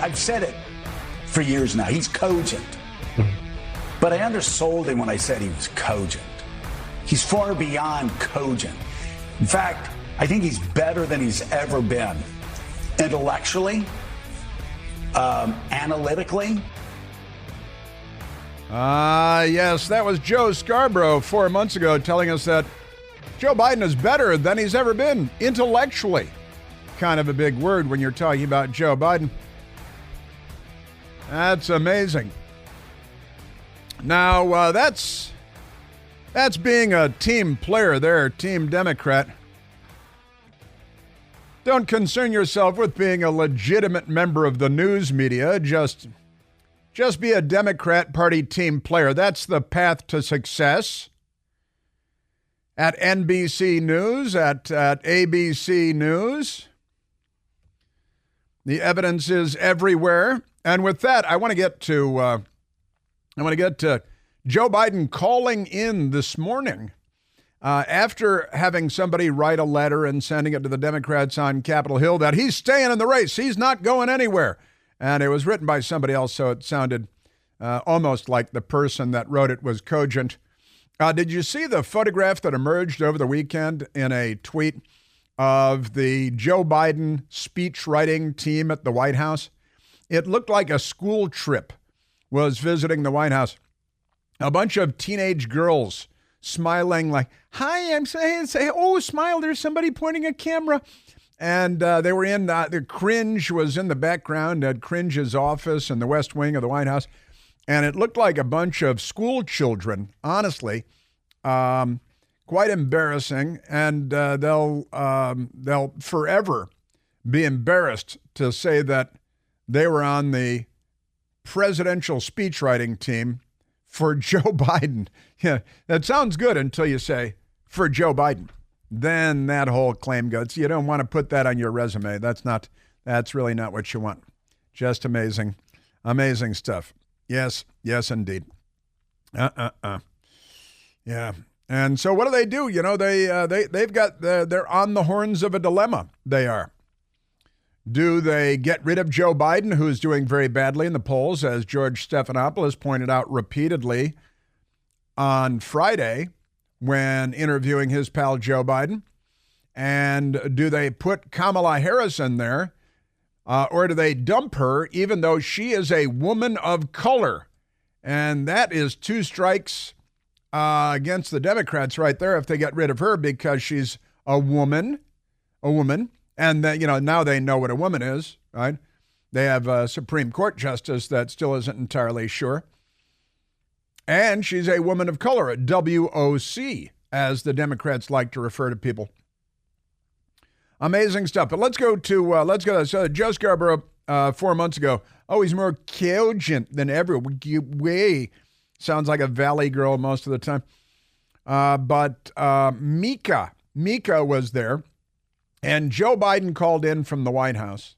I've said it for years now. He's cogent. But I undersold him when I said he was cogent. He's far beyond cogent. In fact, I think he's better than he's ever been. Intellectually, analytically. Yes, that was Joe Scarborough 4 months ago telling us that Joe Biden is better than he's ever been intellectually. Kind of a big word when you're talking about Joe Biden. That's amazing. Now, that's being a team player there, Team Democrat. Don't concern yourself with being a legitimate member of the news media. Just be a Democrat Party team player. That's the path to success. At NBC News, at ABC News. The evidence is everywhere. And with that, I want to get to Joe Biden calling in this morning after having somebody write a letter and sending it to the Democrats on Capitol Hill that he's staying in the race. He's not going anywhere. And it was written by somebody else, so it sounded almost like the person that wrote it was cogent. Did you see the photograph that emerged over the weekend in a tweet of the Joe Biden speech writing team at the White House? It looked like a school trip was visiting the White House. A bunch of teenage girls smiling like, hi, I'm saying, oh, smile, there's somebody pointing a camera. And they were in, the Cringe was in the background at Cringe's office in the West Wing of the White House. And it looked like a bunch of school children, honestly, quite embarrassing. And they'll forever be embarrassed to say that they were on the presidential speechwriting team for Joe Biden. Yeah, that sounds good until you say, for Joe Biden. Then that whole claim goes. You don't want to put that on your resume. That's really not what you want. Just amazing, amazing stuff. Yes, indeed. Yeah. And so what do? You know, they're on the horns of a dilemma. They are. Do they get rid of Joe Biden, who's doing very badly in the polls, as George Stephanopoulos pointed out repeatedly on Friday when interviewing his pal Joe Biden? And do they put Kamala Harris in there, or do they dump her, even though she is a woman of color? And that is two strikes against the Democrats right there if they get rid of her, because she's a woman. And now they know what a woman is, right? They have a Supreme Court justice that still isn't entirely sure. And she's a woman of color, a WOC, as the Democrats like to refer to people. Amazing stuff. But let's go to Joe Scarborough 4 months ago. Oh, he's more cogent than ever. Way sounds like a Valley girl most of the time. But Mika was there. And Joe Biden called in from the White House,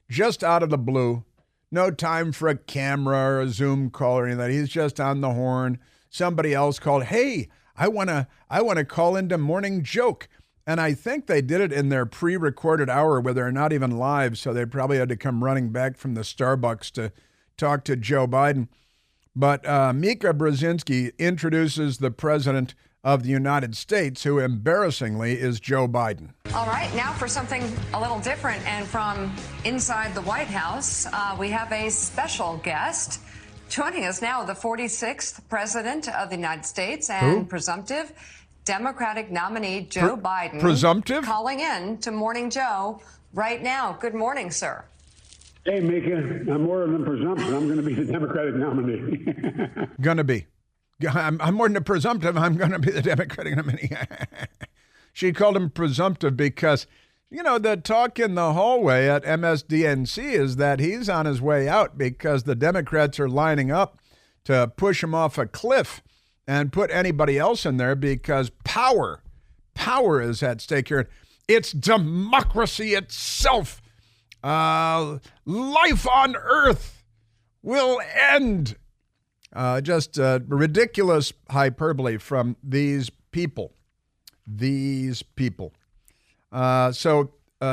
just out of the blue. No time for a camera or a Zoom call or anything like that. He's just on the horn. Somebody else called, hey, I want to call into Morning Joke. And I think they did it in their pre-recorded hour where they're not even live, so they probably had to come running back from the Starbucks to talk to Joe Biden. But Mika Brzezinski introduces the president of the United States, who embarrassingly is Joe Biden. All right, now for something a little different, and from inside the White House, we have a special guest joining us now, the 46th president of the United States and presumptive Democratic nominee Joe Biden. Presumptive? Calling in to Morning Joe right now. Good morning, sir. Hey, Mika, I'm more than presumptive. I'm going to be the Democratic nominee. Gonna be. I'm more than a presumptive. I'm going to be the Democratic nominee. She called him presumptive because, the talk in the hallway at MSDNC is that he's on his way out because the Democrats are lining up to push him off a cliff and put anybody else in there because power is at stake here. It's democracy itself. Life on earth will end. Just ridiculous hyperbole from these people. So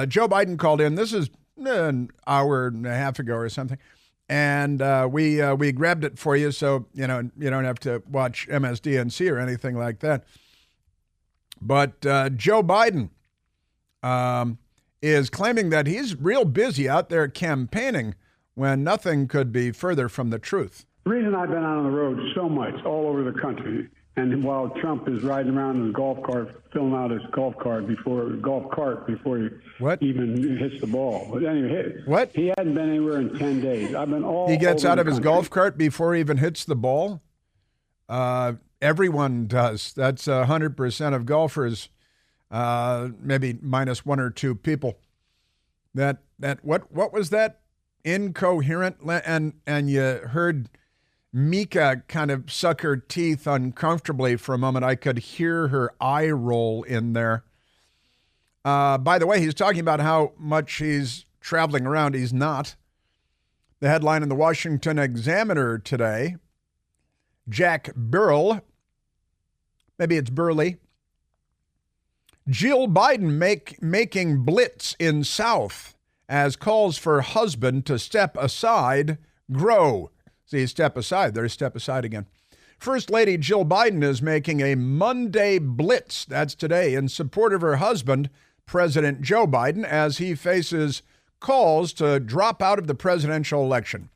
Joe Biden called in. This is an hour and a half ago or something. And we grabbed it for you, so you don't have to watch MSDNC or anything like that. But Joe Biden is claiming that he's real busy out there campaigning when nothing could be further from the truth. The reason I've been out on the road so much all over the country, and while Trump is riding around in his golf cart, filling out his golf cart before he even hits the ball. But anyway, he hadn't been anywhere in 10 days. I've been all. He gets out of his golf cart before he even hits the ball. Everyone does. That's 100% of golfers. Maybe minus one or two people. What was that? Incoherent, and you heard Mika kind of suck her teeth uncomfortably for a moment. I could hear her eye roll in there. By the way, he's talking about how much he's traveling around. He's not. The headline in the Washington Examiner today, Jack Burrell, maybe it's Burley, Jill Biden making blitz in South as calls for husband to step aside grow. See, step aside. There's step aside again. First Lady Jill Biden is making a Monday blitz, that's today, in support of her husband, President Joe Biden, as he faces calls to drop out of the presidential election.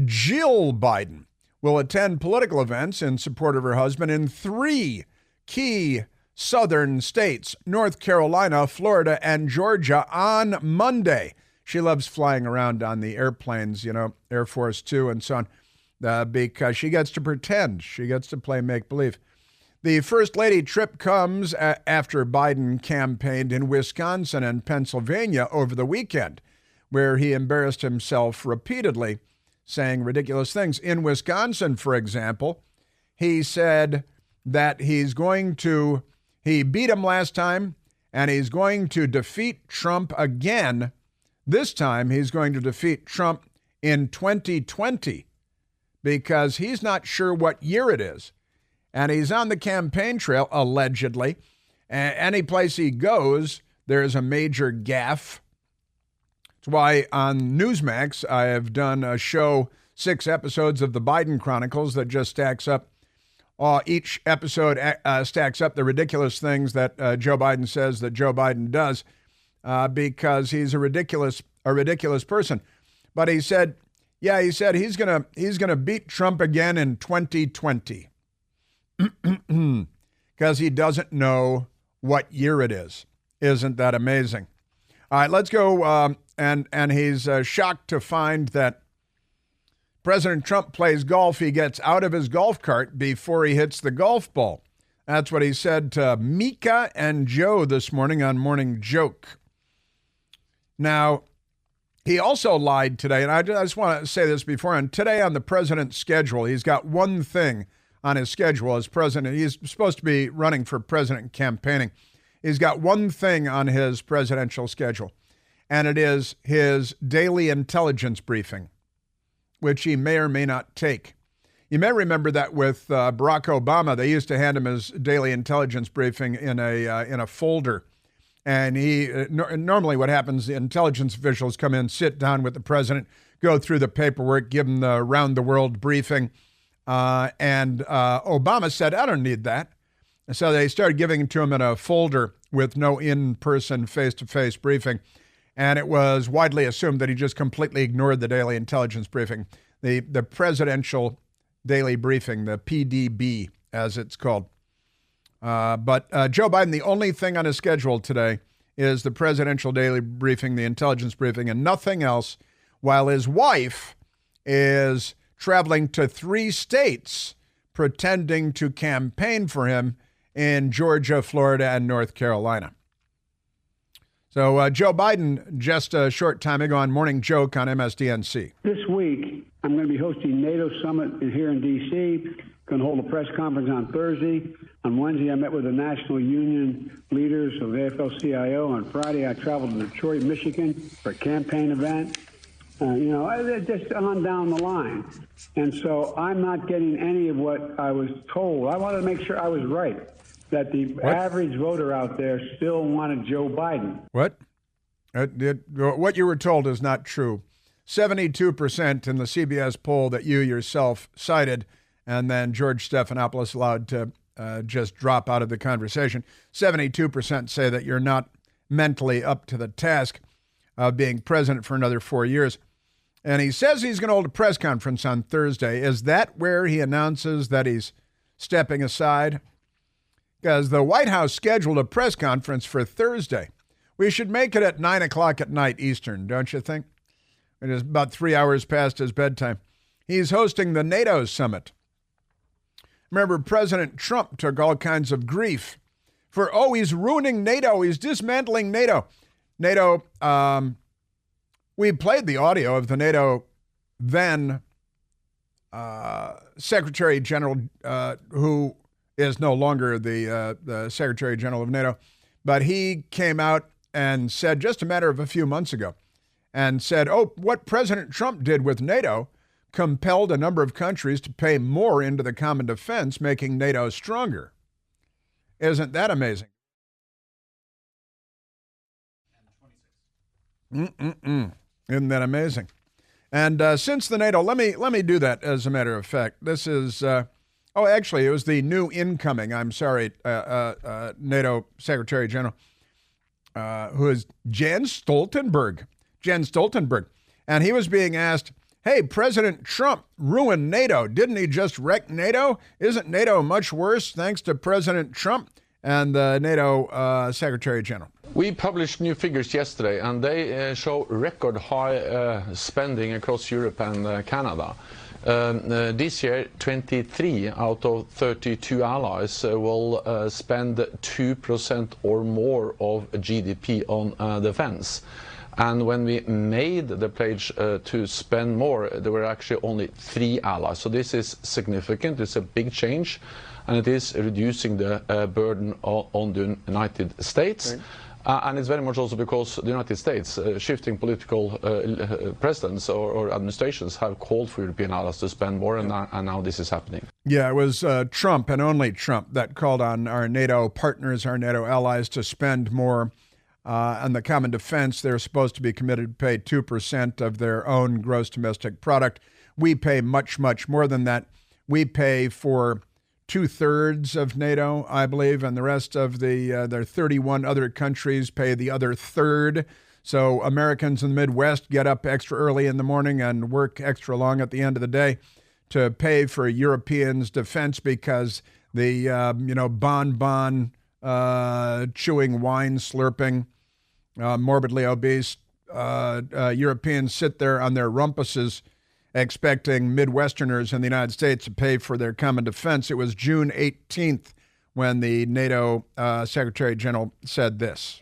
Jill Biden will attend political events in support of her husband in 3 key southern states, North Carolina, Florida, and Georgia, on Monday. She loves flying around on the airplanes, Air Force Two and so on, because she gets to pretend. She gets to play make-believe. The First Lady trip comes after Biden campaigned in Wisconsin and Pennsylvania over the weekend, where he embarrassed himself repeatedly, saying ridiculous things. In Wisconsin, for example, he said that he beat him last time, and he's going to defeat Trump again. This time, he's going to defeat Trump in 2020 because he's not sure what year it is. And he's on the campaign trail, allegedly. Any place he goes, there's a major gaffe. That's why on Newsmax, I have done a show, 6 episodes of the Biden Chronicles that just stacks up. Each episode stacks up the ridiculous things that Joe Biden says that Joe Biden does because he's a ridiculous person. But he said he's gonna beat Trump again in 2020 because he doesn't know what year it is. Isn't that amazing? All right, let's go. And he's shocked to find that President Trump plays golf. He gets out of his golf cart before he hits the golf ball. That's what he said to Mika and Joe this morning on Morning Joke. Now, he also lied today, and I just want to say this beforehand. Today on the president's schedule, he's got one thing on his schedule as president. He's supposed to be running for president campaigning. He's got one thing on his presidential schedule, and it is his daily intelligence briefing, which he may or may not take. You may remember that with Barack Obama, they used to hand him his daily intelligence briefing in a folder. And normally what happens, the intelligence officials come in, sit down with the president, go through the paperwork, give him the round-the-world briefing. And Obama said, I don't need that. And so they started giving it to him in a folder with no in-person, face-to-face briefing. And it was widely assumed that he just completely ignored the daily intelligence briefing, the presidential daily briefing, the PDB, as it's called. But Joe Biden, the only thing on his schedule today is the presidential daily briefing, the intelligence briefing, and nothing else, while his wife is traveling to 3 states pretending to campaign for him in Georgia, Florida, and North Carolina. So Joe Biden, just a short time ago on Morning Joke on MSDNC. This week, I'm going to be hosting NATO Summit here in D.C., going to hold a press conference on Thursday. On Wednesday, I met with the National Union leaders of AFL-CIO. On Friday, I traveled to Detroit, Michigan for a campaign event. Just on down the line. And so I'm not getting any of what I was told. I wanted to make sure I was right, that the average voter out there still wanted Joe Biden. What? What you were told is not true. 72% in the CBS poll that you yourself cited, and then George Stephanopoulos allowed to just drop out of the conversation. 72% say that you're not mentally up to the task of being president for another 4 years. And he says he's going to hold a press conference on Thursday. Is that where he announces that he's stepping aside? Because the White House scheduled a press conference for Thursday. We should make it at 9 o'clock at night Eastern, don't you think? It is about 3 hours past his bedtime. He's hosting the NATO summit. Remember, President Trump took all kinds of grief for, he's ruining NATO. He's dismantling NATO. NATO, we played the audio of the NATO then Secretary General, who is no longer the Secretary General of NATO, but he came out and said just a matter of a few months ago, and said, what President Trump did with NATO compelled a number of countries to pay more into the common defense, making NATO stronger. Isn't that amazing? Isn't that amazing? And since the NATO, let me do that as a matter of fact. This is, actually, it was the new incoming, NATO Secretary General, who is Jens Stoltenberg. And he was being asked, hey, President Trump ruined NATO. Didn't he just wreck NATO? Isn't NATO much worse thanks to President Trump? And the NATO Secretary General. We published new figures yesterday, and they show record high spending across Europe and Canada. This year, 23 out of 32 allies will spend 2% or more of GDP on defense. And when we made the pledge to spend more, there were actually only 3 allies. So this is significant. It's a big change, and it is reducing the burden on the United States. Right. And it's very much also because the United States, shifting political presidents or administrations have called for European allies to spend more, and now this is happening. Yeah, it was Trump and only Trump that called on our NATO partners, our NATO allies, to spend more on the common defense. They're supposed to be committed to pay 2% of their own gross domestic product. We pay much, much more than that. We pay for 2/3 of NATO, I believe, and the rest of their 31 other countries pay the other third. So Americans in the Midwest get up extra early in the morning and work extra long at the end of the day to pay for Europeans' defense because the bonbon chewing, wine slurping, morbidly obese Europeans sit there on their rumpuses expecting Midwesterners in the United States to pay for their common defense. It was June 18th when the NATO Secretary General said this.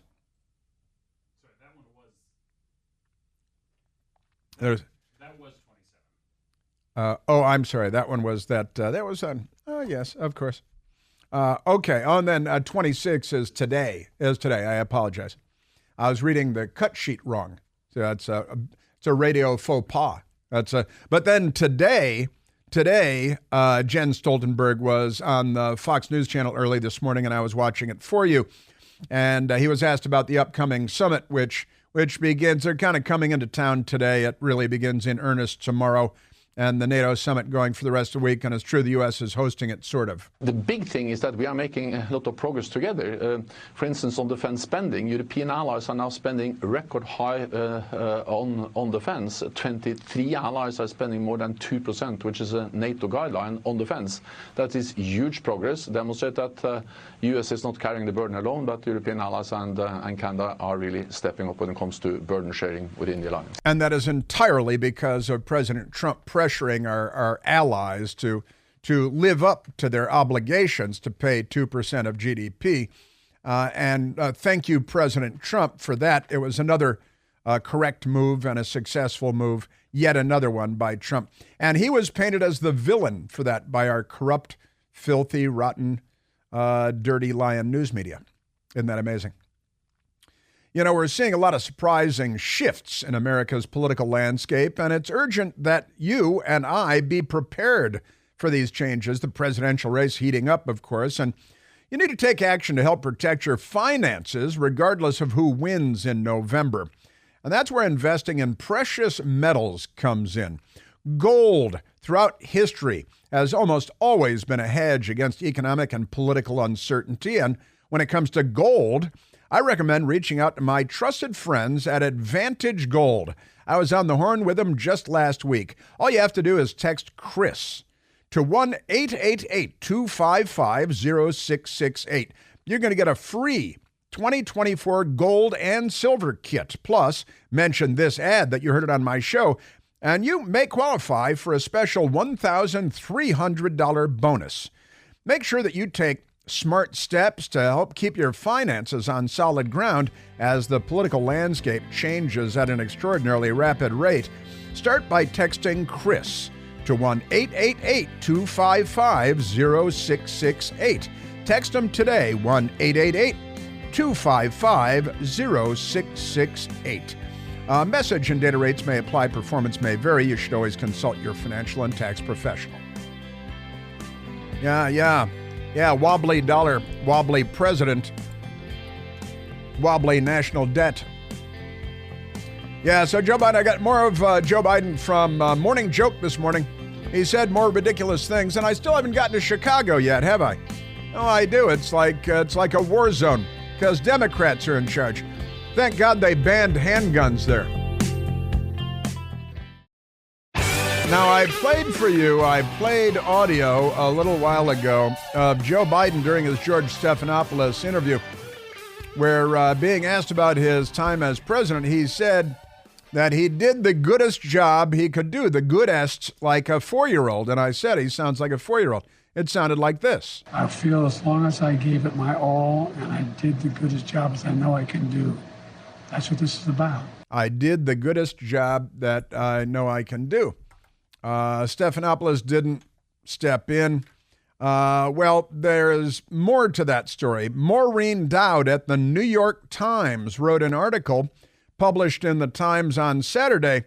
Sorry, that one was 27. I'm sorry. That one was that was on. Oh, yes, of course. Okay. And then 26 is today. I apologize. I was reading the cut sheet wrong. So it's a radio faux pas. But then today, Jen Stoltenberg was on the Fox News channel early this morning, and I was watching it for you. And he was asked about the upcoming summit, which begins. They're kind of coming into town today. It really begins in earnest tomorrow. And the NATO summit going for the rest of the week, and it's true the U.S. is hosting it, sort of. The big thing is that we are making a lot of progress together. For instance, on defense spending, European allies are now spending record high on defense. 23 allies are spending more than 2%, which is a NATO guideline on defense. That is huge progress. Demonstrate that U.S. is not carrying the burden alone, but European allies and Canada are really stepping up when it comes to burden sharing within the alliance. And that is entirely because of President Trump pressuring our allies to live up to their obligations to pay 2% of GDP. And thank you, President Trump, for that. It was another correct move and a successful move, yet another one by Trump. And he was painted as the villain for that by our corrupt, filthy, rotten, dirty, lying news media. Isn't that amazing? You know, we're seeing a lot of surprising shifts in America's political landscape, and it's urgent that you and I be prepared for these changes. The presidential race heating up, of course, and you need to take action to help protect your finances regardless of who wins in November. And that's where investing in precious metals comes in. Gold, throughout history, has almost always been a hedge against economic and political uncertainty. And when it comes to gold, I recommend reaching out to my trusted friends at Advantage Gold. I was on the horn with them just last week. All you have to do is text Chris to 1-888-255-0668. You're going to get a free 2024 gold and silver kit. Plus, mention this ad that you heard it on my show, and you may qualify for a special $1,300 bonus. Make sure that you take smart steps to help keep your finances on solid ground as the political landscape changes at an extraordinarily rapid rate. Start by texting Chris to 1-888-255-0668. Text them today, 1-888-255-0668. Message and data rates may apply. Performance may vary. You should always consult your financial and tax professional. Yeah, wobbly dollar, wobbly president, wobbly national debt. Yeah, so Joe Biden, I got more of Joe Biden from Morning Joke this morning. He said more ridiculous things, and I still haven't gotten to Chicago yet, have I? No, I do. It's like a war zone because Democrats are in charge. Thank God they banned handguns there. Now, I played audio a little while ago of Joe Biden during his George Stephanopoulos interview, where being asked about his time as president, he said that he did the goodest job he could do, the goodest, like a 4-year-old. And I said, he sounds like a 4-year-old. It sounded like this. I feel as long as I gave it my all and I did the goodest job as I know I can do, that's what this is about. I did the goodest job that I know I can do. Stephanopoulos didn't step in. Well, there's more to that story. Maureen Dowd at the New York Times wrote an article published in the Times on Saturday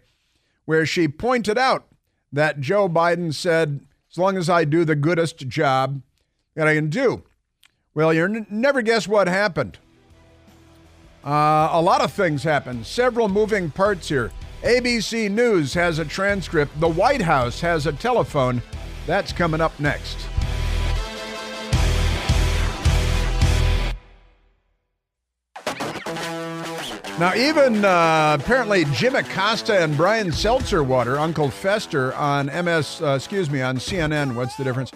where she pointed out that Joe Biden said, as long as I do the goodest job that I can do. Well, you'll never guess what happened. A lot of things happened. Several moving parts here. ABC News has a transcript. The White House has a telephone. That's coming up next. Now, even apparently Jim Acosta and Brian Seltzerwater, Uncle Fester, on CNN. What's the difference?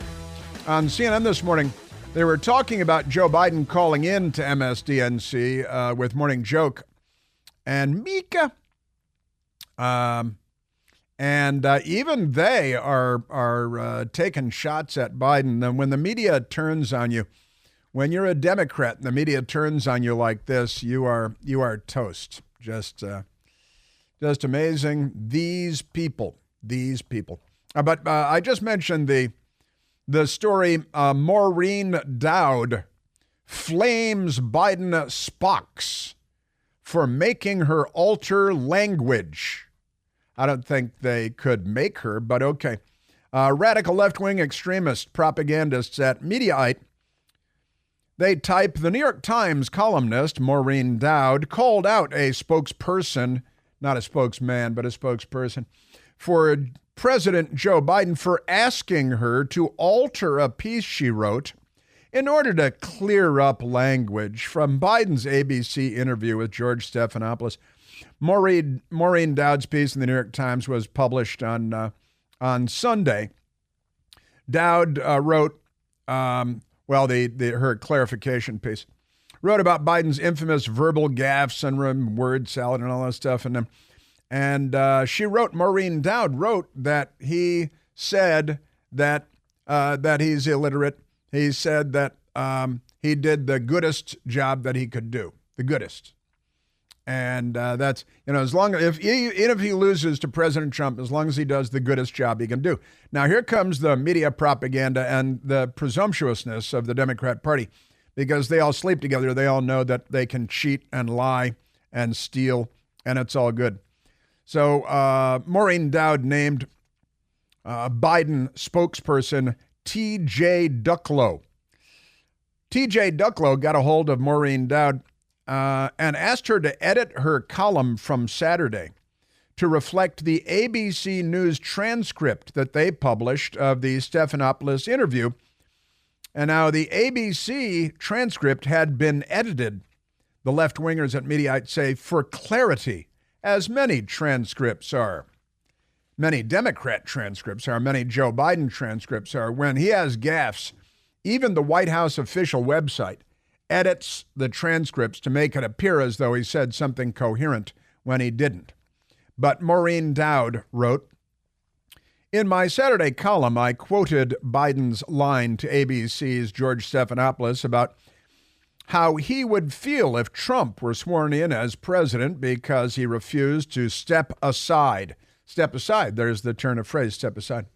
On CNN this morning, they were talking about Joe Biden calling in to MSDNC with Morning Joke and Mika. And even they are taking shots at Biden. And when the media turns on you, when you're a Democrat and the media turns on you like this, you are toast. Just amazing. These people. But I just mentioned the story. Maureen Dowd flames Biden Spocks for making her alter language. I don't think they could make her, but okay. Radical left-wing extremist propagandists at Mediaite. They type, the New York Times columnist Maureen Dowd called out a spokesperson, not a spokesman, but a spokesperson, for President Joe Biden for asking her to alter a piece she wrote in order to clear up language from Biden's ABC interview with George Stephanopoulos. Maureen Dowd's piece in the New York Times was published on Sunday. Dowd wrote, her clarification piece, wrote about Biden's infamous verbal gaffes and word salad and all that stuff. And Maureen Dowd wrote that he said that he's illiterate. He said that he did the goodest job that he could do, the goodest. And that's, as long as even if he loses to President Trump, as long as he does the goodest job he can do. Now, here comes the media propaganda and the presumptuousness of the Democrat Party, because they all sleep together. They all know that they can cheat and lie and steal, and it's all good. So Maureen Dowd named Biden spokesperson T.J. Ducklow. T.J. Ducklow got a hold of Maureen Dowd and asked her to edit her column from Saturday to reflect the ABC News transcript that they published of the Stephanopoulos interview. And now the ABC transcript had been edited, the left-wingers at Mediaite say, for clarity, as many transcripts are. Many Democrat transcripts are, many Joe Biden transcripts are. When he has gaffes, even the White House official website edits the transcripts to make it appear as though he said something coherent when he didn't. But Maureen Dowd wrote, in my Saturday column, I quoted Biden's line to ABC's George Stephanopoulos about how he would feel if Trump were sworn in as president because he refused to step aside. Step aside, there's the turn of phrase, step aside.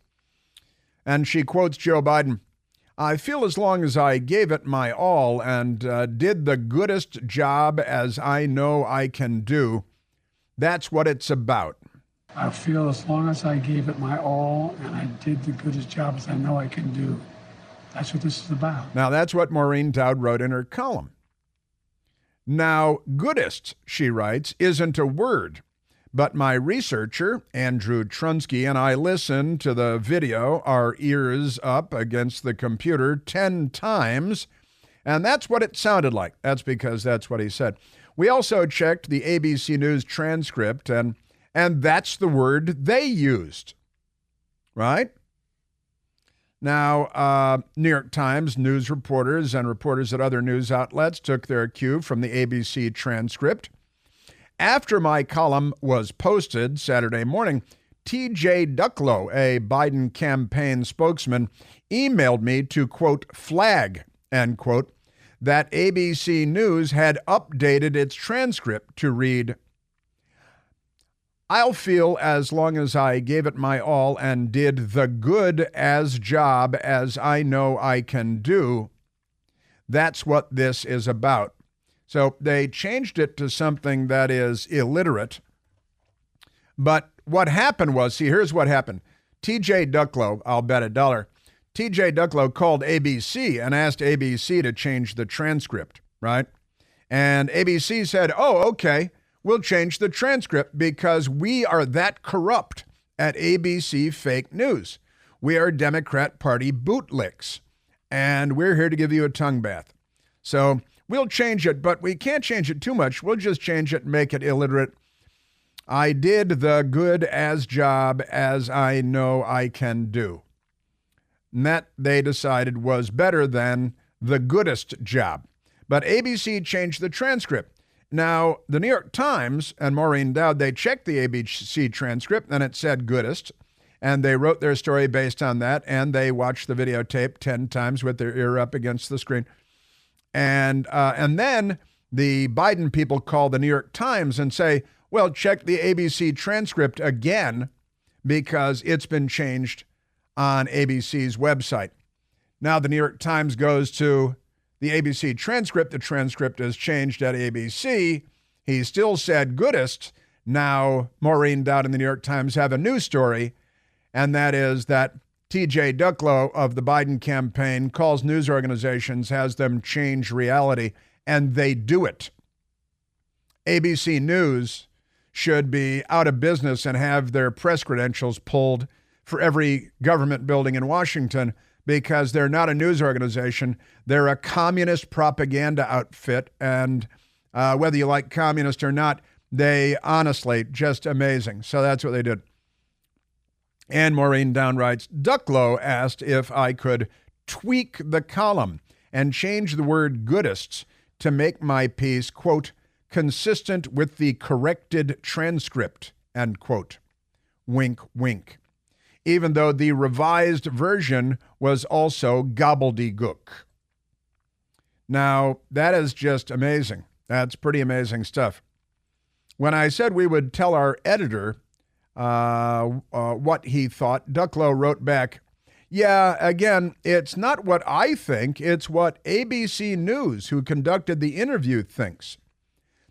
And she quotes Joe Biden, I feel as long as I gave it my all and did the goodest job as I know I can do, that's what it's about. I feel as long as I gave it my all and I did the goodest job as I know I can do, that's what this is about. Now, that's what Maureen Dowd wrote in her column. Now, goodest, she writes, isn't a word, but my researcher, Andrew Trunsky, and I listened to the video, our ears up against the computer 10 times, and that's what it sounded like. That's because that's what he said. We also checked the ABC News transcript, and that's the word they used, right? Now, New York Times news reporters and reporters at other news outlets took their cue from the ABC transcript. After my column was posted Saturday morning, T.J. Ducklow, a Biden campaign spokesman, emailed me to, quote, flag, end quote, that ABC News had updated its transcript to read, I'll feel as long as I gave it my all and did the good as job as I know I can do. That's what this is about. So they changed it to something that is illiterate. But what happened was, see, here's what happened. T.J. Ducklow, I'll bet $1, T.J. Ducklow called ABC and asked ABC to change the transcript, right? And ABC said, oh, okay, we'll change the transcript because we are that corrupt at ABC Fake News. We are Democrat Party bootlicks, and we're here to give you a tongue bath. So we'll change it, but we can't change it too much. We'll just change it and make it illiterate. I did the good as job as I know I can do. And that, they decided, was better than the goodest job. But ABC changed the transcript. Now, the New York Times and Maureen Dowd, they checked the ABC transcript, and it said goodest. And they wrote their story based on that, and they watched the videotape 10 times with their ear up against the screen. And then the Biden people call the New York Times and say, well, check the ABC transcript again because it's been changed on ABC's website. Now the New York Times goes to the ABC transcript. The transcript is changed at ABC. He still said goodest. Now Maureen Dowd and the New York Times have a new story, and that is that T.J. Ducklow of the Biden campaign calls news organizations, has them change reality, and they do it. ABC News should be out of business and have their press credentials pulled for every government building in Washington because they're not a news organization. They're a communist propaganda outfit, and whether you like communist or not, they honestly just amazing. So that's what they did. And Maureen Dowd writes, Ducklow asked if I could tweak the column and change the word goodists to make my piece, quote, consistent with the corrected transcript, end quote. Wink, wink. Even though the revised version was also gobbledygook. Now, that is just amazing. That's pretty amazing stuff. When I said we would tell our editor what he thought, Ducklow wrote back, yeah, again, it's not what I think, it's what ABC News, who conducted the interview, thinks.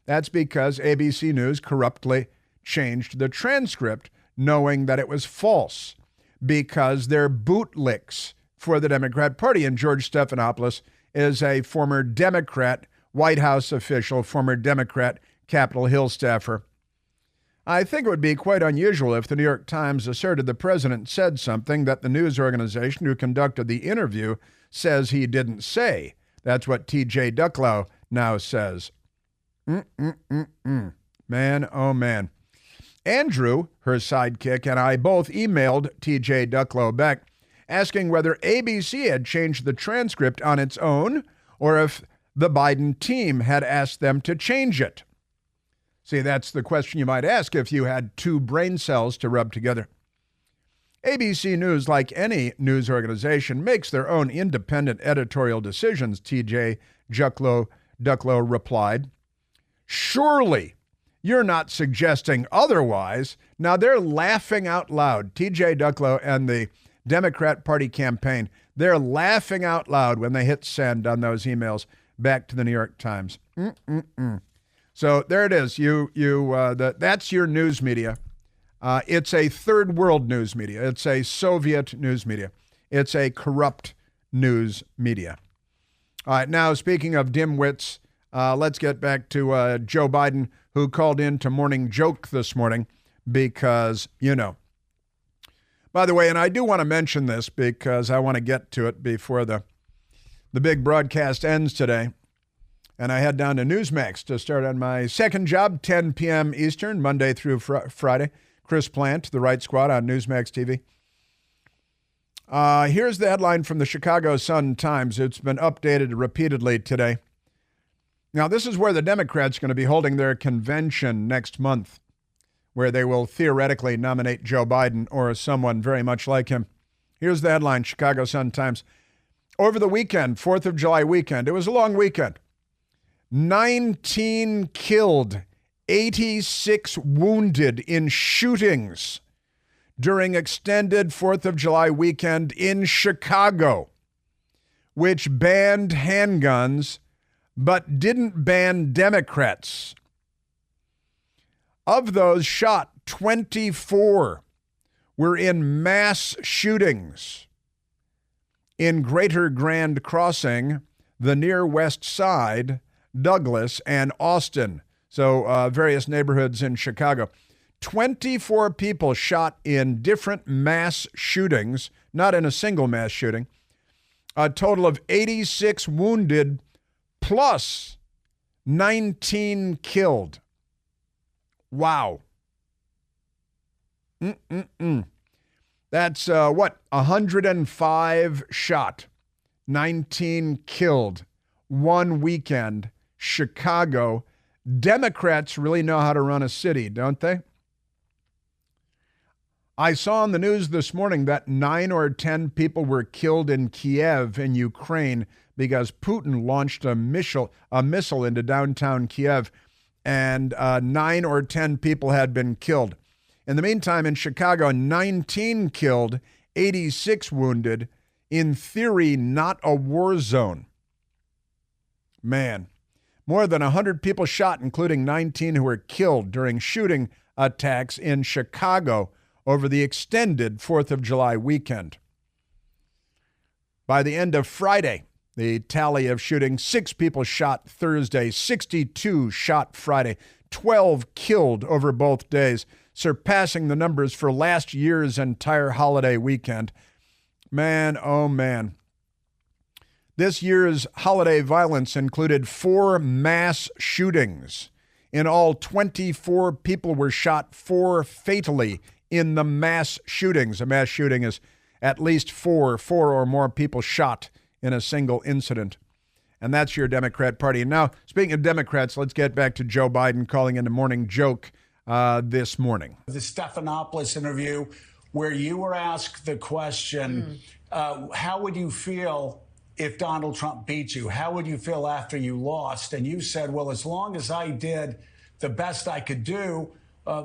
That's because ABC News corruptly changed the transcript, knowing that it was false, because they're bootlicks for the Democrat Party. And George Stephanopoulos is a former Democrat White House official, former Democrat, Capitol Hill staffer. I think it would be quite unusual if the New York Times asserted the president said something that the news organization who conducted the interview says he didn't say. That's what T.J. Ducklow now says. Man, oh man. Andrew, her sidekick, and I both emailed T.J. Ducklow back asking whether ABC had changed the transcript on its own or if the Biden team had asked them to change it. See, that's the question you might ask if you had two brain cells to rub together. ABC News, like any news organization, makes their own independent editorial decisions, T.J. Ducklow replied. Surely you're not suggesting otherwise. Now they're laughing out loud. T.J. Ducklow and the Democrat Party campaign, they're laughing out loud when they hit send on those emails back to the New York Times. So there it is. That's your news media. It's a third world news media. It's a Soviet news media. It's a corrupt news media. All right, now speaking of dimwits, let's get back to Joe Biden, who called in to Morning Joke this morning because, By the way, and I do want to mention this because I want to get to it before the big broadcast ends today. And I head down to Newsmax to start on my second job, 10 p.m. Eastern, Monday through Friday. Chris Plant, The Right Squad on Newsmax TV. Here's the headline from the Chicago Sun-Times. It's been updated repeatedly today. Now, this is where the Democrats are going to be holding their convention next month, where they will theoretically nominate Joe Biden or someone very much like him. Here's the headline, Chicago Sun-Times. Over the weekend, 4th of July weekend, it was a long weekend. 19 killed, 86 wounded in shootings during extended 4th of July weekend in Chicago, which banned handguns but didn't ban Democrats. Of those shot, 24 were in mass shootings in Greater Grand Crossing, the near West Side, Douglas, and Austin, so various neighborhoods in Chicago. 24 people shot in different mass shootings, not in a single mass shooting. A total of 86 wounded, plus 19 killed. Wow. That's 105 shot, 19 killed, one weekend. Chicago. Democrats really know how to run a city, don't they? I saw on the news this morning that 9 or 10 people were killed in Kiev in Ukraine because Putin launched a missile into downtown Kiev, and 9 or 10 people had been killed. In the meantime, in Chicago, 19 killed, 86 wounded. In theory, not a war zone. Man. More than 100 people shot, including 19 who were killed during shooting attacks in Chicago over the extended 4th of July weekend. By the end of Friday, the tally of shootings, 6 people shot Thursday, 62 shot Friday, 12 killed over both days, surpassing the numbers for last year's entire holiday weekend. Man, oh man. This year's holiday violence included 4 mass shootings. In all, 24 people were shot, 4 fatally in the mass shootings. A mass shooting is at least 4 or more people shot in a single incident. And that's your Democrat Party. And now, speaking of Democrats, let's get back to Joe Biden calling in a Morning Joke this morning. The Stephanopoulos interview, where you were asked the question, how would you feel if Donald Trump beat you? How would you feel after you lost? And you said, well, as long as I did the best I could do,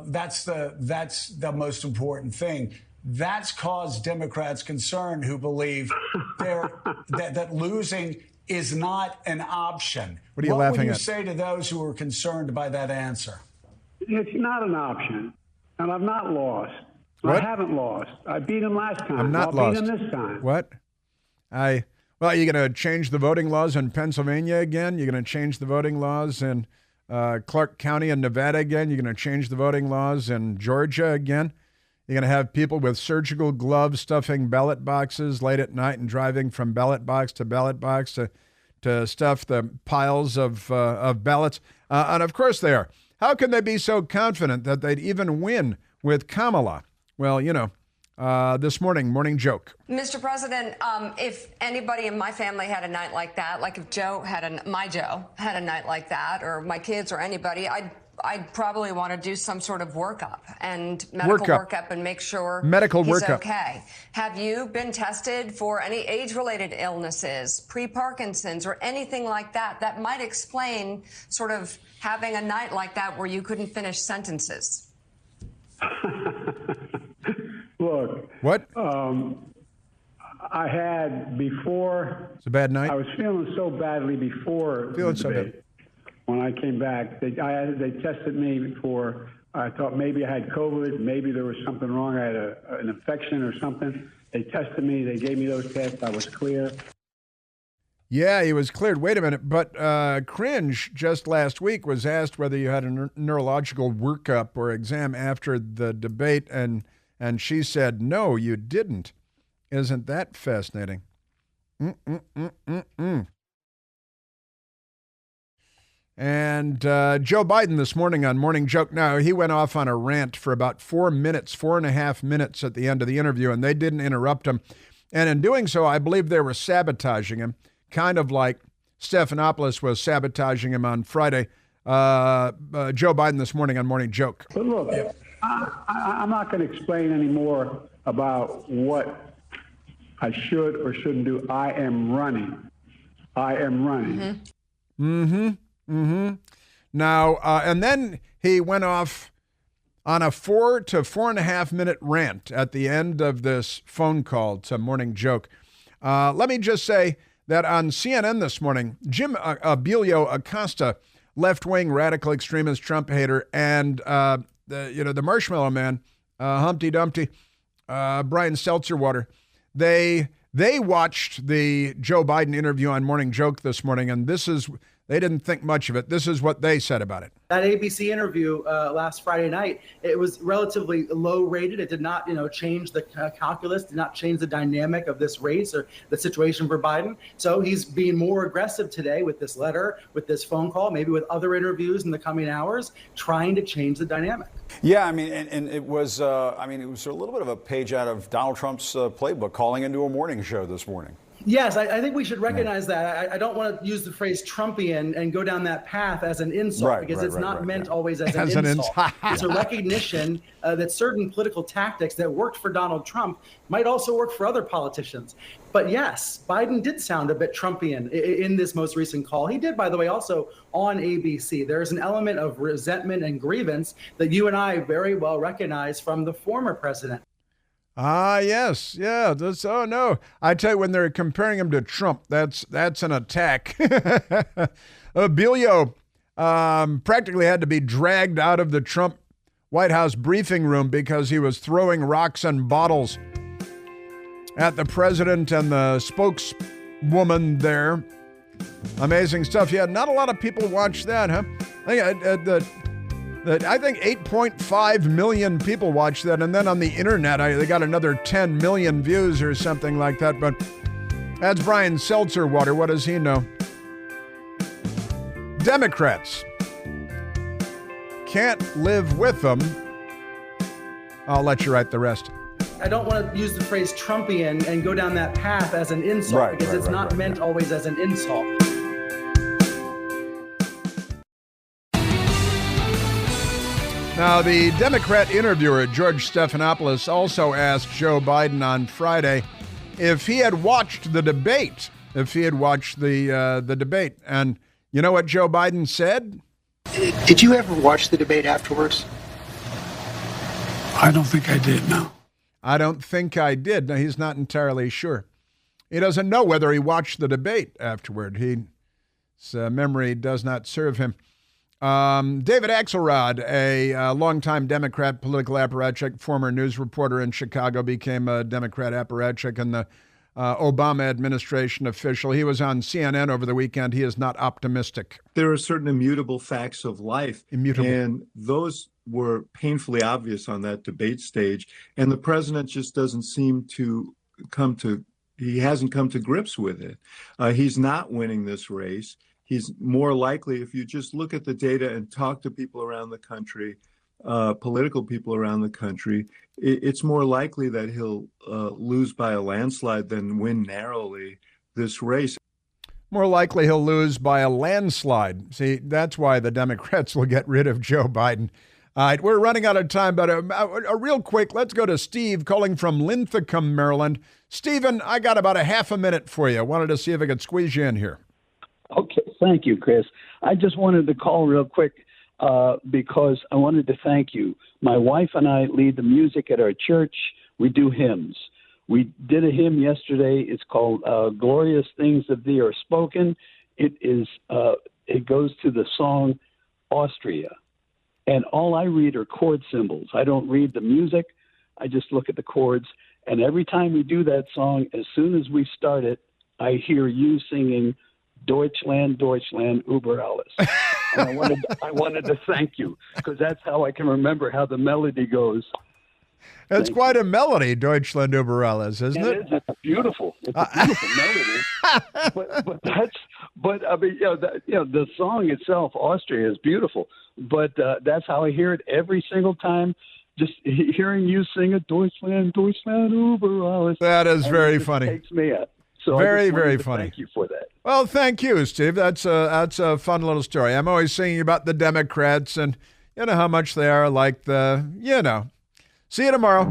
that's the most important thing. That's caused Democrats concern who believe that losing is not an option. What are you laughing at? What would you say to those who are concerned by that answer? It's not an option, and I've not lost. What? I haven't lost. I beat him last time. I'm not I'll lost. beat him this time. What? Well, you're going to change the voting laws in Pennsylvania again. You're going to change the voting laws in Clark County in Nevada again. You're going to change the voting laws in Georgia again. You're going to have people with surgical gloves stuffing ballot boxes late at night and driving from ballot box to stuff the piles of ballots. And of course they are. How can they be so confident that they'd even win with Kamala? Well, this morning joke. Mr. President, if anybody in my family had a night like that, like if my Joe had a night like that, or my kids or anybody, I'd probably want to do some sort of workup and medical workup and make sure he's okay. Have you been tested for any age-related illnesses, pre-Parkinson's, or anything like that that might explain sort of having a night like that where you couldn't finish sentences? Look. What? I had before. It's a bad night. I was feeling so badly before the debate. When I came back, they tested me for. I thought maybe I had COVID, maybe there was something wrong. I had an infection or something. They tested me. They gave me those tests. I was clear. Yeah, he was cleared. Wait a minute. But Cringe just last week was asked whether you had a neurological workup or exam after the debate, and she said, no, you didn't. Isn't that fascinating? And Joe Biden this morning on Morning Joke. Now, he went off on a rant for about 4.5 minutes at the end of the interview, and they didn't interrupt him. And in doing so, I believe they were sabotaging him, kind of like Stephanopoulos was sabotaging him on Friday. Joe Biden this morning on Morning Joke. But look, I'm not going to explain any more about what I should or shouldn't do. I am running. Now, and then he went off on a 4 to 4.5 minute rant at the end of this phone call to Morning Joke. Let me just say that on CNN this morning, Jim Abelio Acosta, left-wing radical extremist Trump hater, and the Marshmallow Man, Humpty Dumpty, Brian Seltzerwater, they watched the Joe Biden interview on Morning Joke this morning, and they didn't think much of it. This is what they said about it. That ABC interview last Friday night, it was relatively low rated. It did not, change the calculus, did not change the dynamic of this race or the situation for Biden. So he's being more aggressive today with this letter, with this phone call, maybe with other interviews in the coming hours, trying to change the dynamic. Yeah, I mean, and it was, it was a little bit of a page out of Donald Trump's playbook, calling into a morning show this morning. Yes, I think we should recognize that. I don't want to use the phrase Trumpian and go down that path as an insult, because it's not meant always as an insult. It's a recognition that certain political tactics that worked for Donald Trump might also work for other politicians. But yes, Biden did sound a bit Trumpian in this most recent call. He did, by the way, also on ABC. There is an element of resentment and grievance that you and I very well recognize from the former president. Yes. Yeah. Oh, no. I tell you, when they're comparing him to Trump, that's an attack. Abelio practically had to be dragged out of the Trump White House briefing room because he was throwing rocks and bottles at the president and the spokeswoman there. Amazing stuff. Yeah, not a lot of people watch that, huh? I think 8.5 million people watch that, and then on the internet, they got another 10 million views or something like that. But that's Brian Seltzerwater. What does he know? Democrats can't live with them. I'll let you write the rest. I don't want to use the phrase Trumpian and go down that path as an insult, because it's not meant always as an insult. Now, the Democrat interviewer, George Stephanopoulos, also asked Joe Biden on Friday if he had watched the debate. The debate. And you know what Joe Biden said? Did you ever watch the debate afterwards? I don't think I did, no. I don't think I did. No, he's not entirely sure. He doesn't know whether he watched the debate afterward. His memory does not serve him. David Axelrod, a longtime Democrat political apparatchik, former news reporter in Chicago, became a Democrat apparatchik in the Obama administration official. He was on CNN over the weekend. He is not optimistic. There are certain immutable facts of life. Immutable. And those were painfully obvious on that debate stage. And the president just doesn't seem to he hasn't come to grips with it. He's not winning this race. He's more likely, if you just look at the data and talk to people around the country, political people around the country, it's more likely that he'll lose by a landslide than win narrowly this race. More likely he'll lose by a landslide. See, that's why the Democrats will get rid of Joe Biden. All right, we're running out of time, but a real quick, let's go to Steve calling from Linthicum, Maryland. Stephen, I got about a half a minute for you. I wanted to see if I could squeeze you in here. Okay, thank you, Chris. I just wanted to call real quick because I wanted to thank you. My wife and I lead the music at our church. We do hymns. We did a hymn yesterday. It's called Glorious Things of Thee Are Spoken. It goes to the song Austria. And all I read are chord symbols. I don't read the music. I just look at the chords. And every time we do that song, as soon as we start it, I hear you singing Deutschland, Deutschland, über alles. And I wanted to thank you because that's how I can remember how the melody goes. It's quite a melody, Deutschland über alles, isn't it? It is. It's beautiful. It's a beautiful melody. But I mean, the song itself, Austria, is beautiful. But that's how I hear it every single time. Just hearing you sing it, Deutschland, Deutschland, über alles. That is very funny. Takes me up. So very, very funny. Thank you for that. Well, thank you, Steve. That's a fun little story. I'm always singing about the Democrats and you know how much they are like the. See you tomorrow.